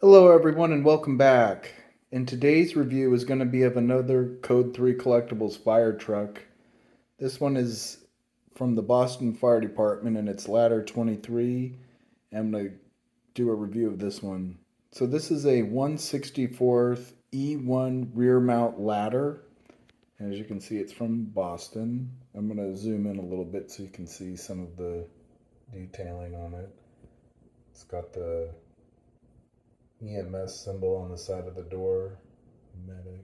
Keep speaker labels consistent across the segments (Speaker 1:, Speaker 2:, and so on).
Speaker 1: Hello everyone and welcome back. And today's review is going to be of another Code 3 Collectibles fire truck. This one is from the Boston Fire Department and it's ladder 23. I'm going to do a review of this one. So this is a 1/64th E-one rear mount ladder. As you can see, it's from Boston. I'm going to zoom in a little bit so you can see some of the detailing on it. It's got the EMS symbol on the side of the door. Medic.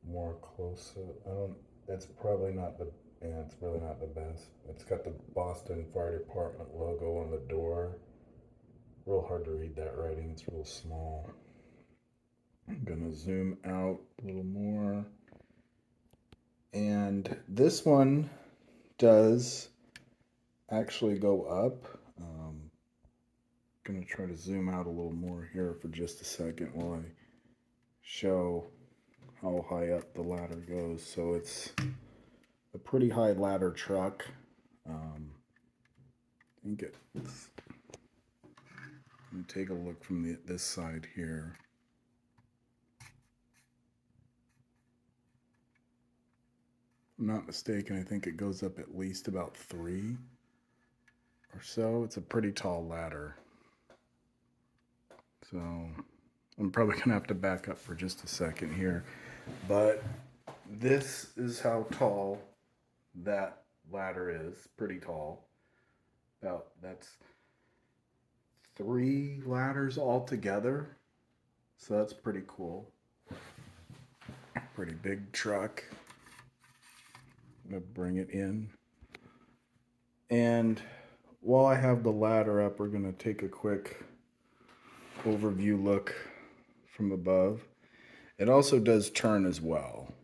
Speaker 1: More close up. I don't. It's probably not the. Yeah, it's really not the best. It's got the Boston Fire Department logo on the door. Real hard to read that writing. It's real small. I'm gonna zoom out a little more. And this one does actually go up. Gonna try to zoom out a little more here for just a second while I show how high up the ladder goes. So it's a pretty high ladder truck. I think it's. Let me take a look from this side here. If I'm not mistaken, I think it goes up at least about 3 or so. It's a pretty tall ladder. So I'm probably going to have to back up for just a second here. But this is how tall that ladder is. Pretty tall. That's 3 ladders all together. So that's pretty cool. Pretty big truck. I'm going to bring it in. And while I have the ladder up, we're going to take a quick overview look from above. It also does turn as well.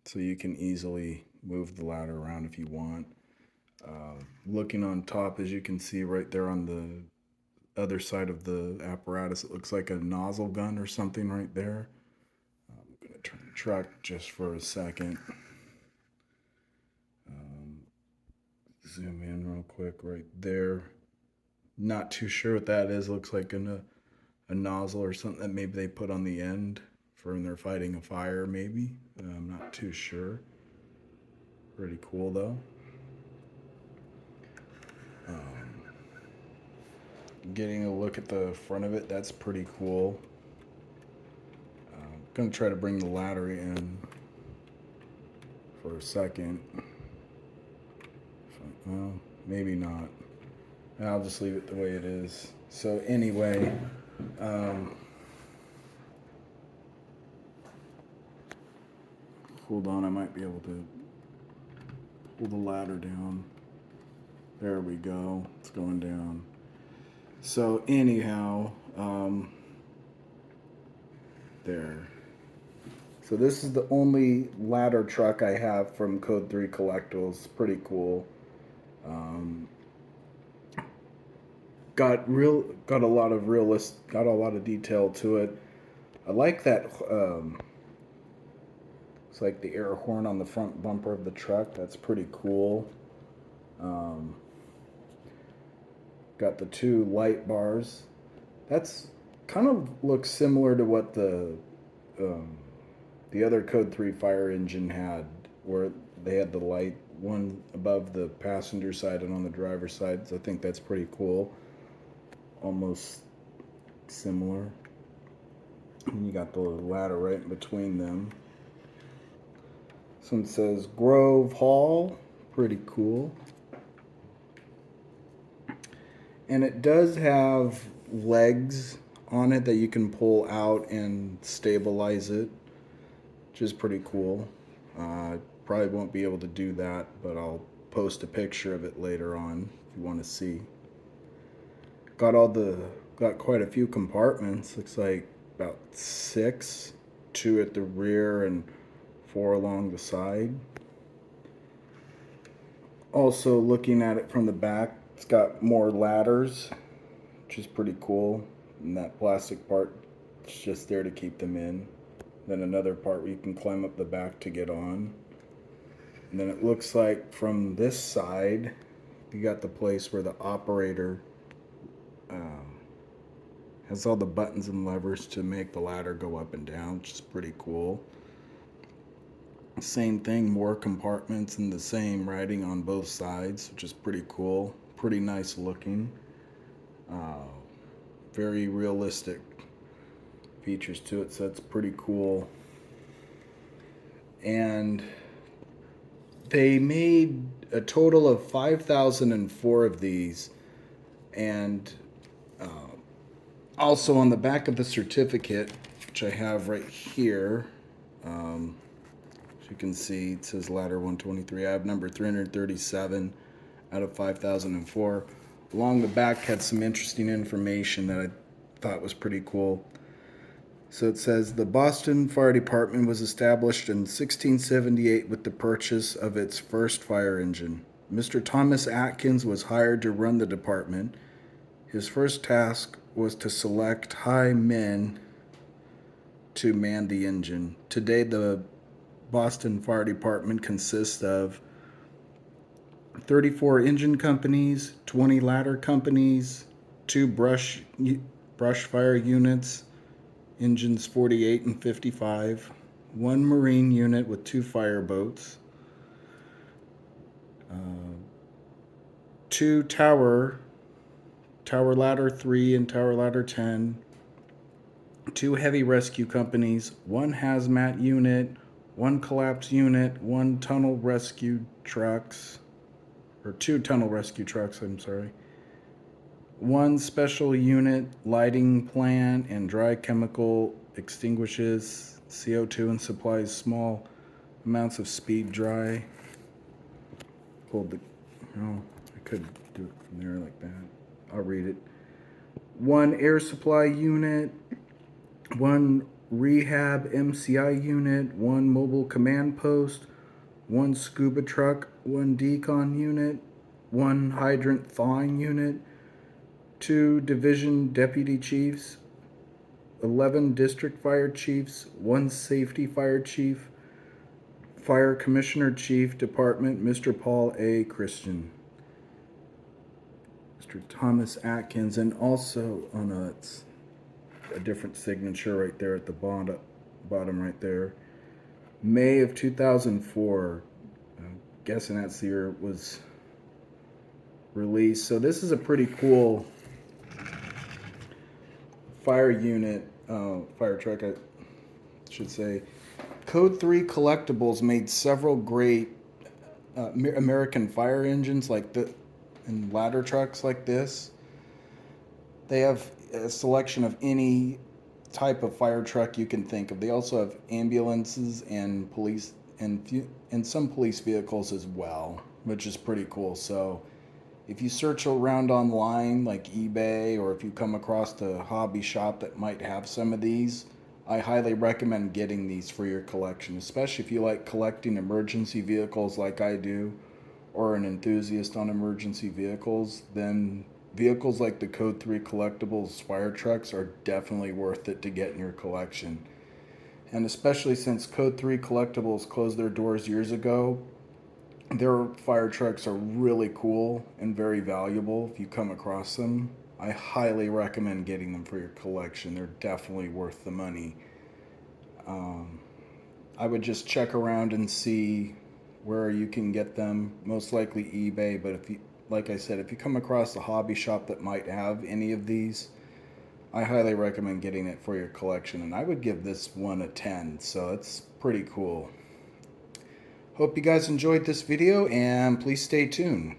Speaker 1: So you can easily move the ladder around if you want. Looking on top, as you can see right there on the other side of the apparatus, it looks like a nozzle gun or something right there. I'm going to turn the truck just for a second. Zoom in real quick right there. Not too sure what that is. Looks like a nozzle or something that maybe they put on the end for when they're fighting a fire, maybe. I'm not too sure. Pretty cool though. Getting a look at the front of it, that's pretty cool. I'm gonna try to bring the ladder in for a second. Well, maybe not. I'll just leave it the way it is. So anyway, hold on, I might be able to pull the ladder down. There we go. It's going down. So anyhow, there. So this is the only ladder truck I have from Code 3 Collectibles. Pretty cool. Got a lot of detail to it. I like that. It's like the air horn on the front bumper of the truck. That's pretty cool. Got the 2 light bars. That's kind of looks similar to what the other Code 3 fire engine had, where they had the light, one above the passenger side and on the driver's side. So I think that's pretty cool. Almost similar. And you got the ladder right in between them. This one says Grove Hall. Pretty cool. And it does have legs on it that you can pull out and stabilize it, which is pretty cool. Probably won't be able to do that, but I'll post a picture of it later on if you want to see. Got quite a few compartments. Looks like about 6, 2 at the rear and 4 along the side. Also, looking at it from the back, it's got more ladders, which is pretty cool. And that plastic part is just there to keep them in. Then another part where you can climb up the back to get on. And then it looks like from this side, you got the place where the operator Has all the buttons and levers to make the ladder go up and down, which is pretty cool. Same thing, more compartments and the same writing on both sides, which is pretty cool. Pretty nice looking. Very realistic features to it, so it's pretty cool. And they made a total of 5,004 of these, and also on the back of the certificate, which I have right here, as you can see, it says ladder 123. I have number 337 out of 5,004. Along the back had some interesting information that I thought was pretty cool. So it says the Boston Fire Department was established in 1678 with the purchase of its first fire engine. Mr. Thomas Atkins was hired to run the department. His first task was to select high men to man the engine. Today, the Boston Fire Department consists of 34 engine companies, 20 ladder companies, 2 brush fire units, engines 48 and 55, 1 marine unit with 2 fireboats, 2 tower ladder 3 and tower ladder 10, 2 heavy rescue companies, 1 hazmat unit, 1 collapse unit, 1 tunnel rescue trucks, or 2 tunnel rescue trucks, I'm sorry. 1 special unit lighting plant and dry chemical extinguishes CO2 and supplies small amounts of speed dry. I could do it from there like that. I'll read it. 1 air supply unit, 1 rehab MCI unit, 1 mobile command post, 1 scuba truck, 1 decon unit, 1 hydrant thawing unit, 2 division deputy chiefs, 11 district fire chiefs, 1 safety fire chief, fire commissioner chief department, Mr. Paul A. Christian, Mr. Thomas Atkins, and also, oh no, it's a different signature right there at the bottom right there. May of 2004. I'm guessing that's the year it was released. So this is a pretty cool fire unit, fire truck, I should say. Code 3 Collectibles made several great American fire engines and ladder trucks like this. They have a selection of any type of fire truck you can think of. They also have ambulances and police and some police vehicles as well, which is pretty cool. So if you search around online like eBay, or if you come across a hobby shop that might have some of these, I highly recommend getting these for your collection, especially if you like collecting emergency vehicles like I do, or an enthusiast on emergency vehicles. Then vehicles like the Code 3 Collectibles fire trucks are definitely worth it to get in your collection. And especially since Code 3 Collectibles closed their doors years ago, their fire trucks are really cool and very valuable if you come across them. I highly recommend getting them for your collection. They're definitely worth the money. I would just check around and see where you can get them. Most likely eBay, but if you, like I said, if you come across a hobby shop that might have any of these, I highly recommend getting it for your collection. And I would give this one a 10, so it's pretty cool. Hope you guys enjoyed this video, and please stay tuned.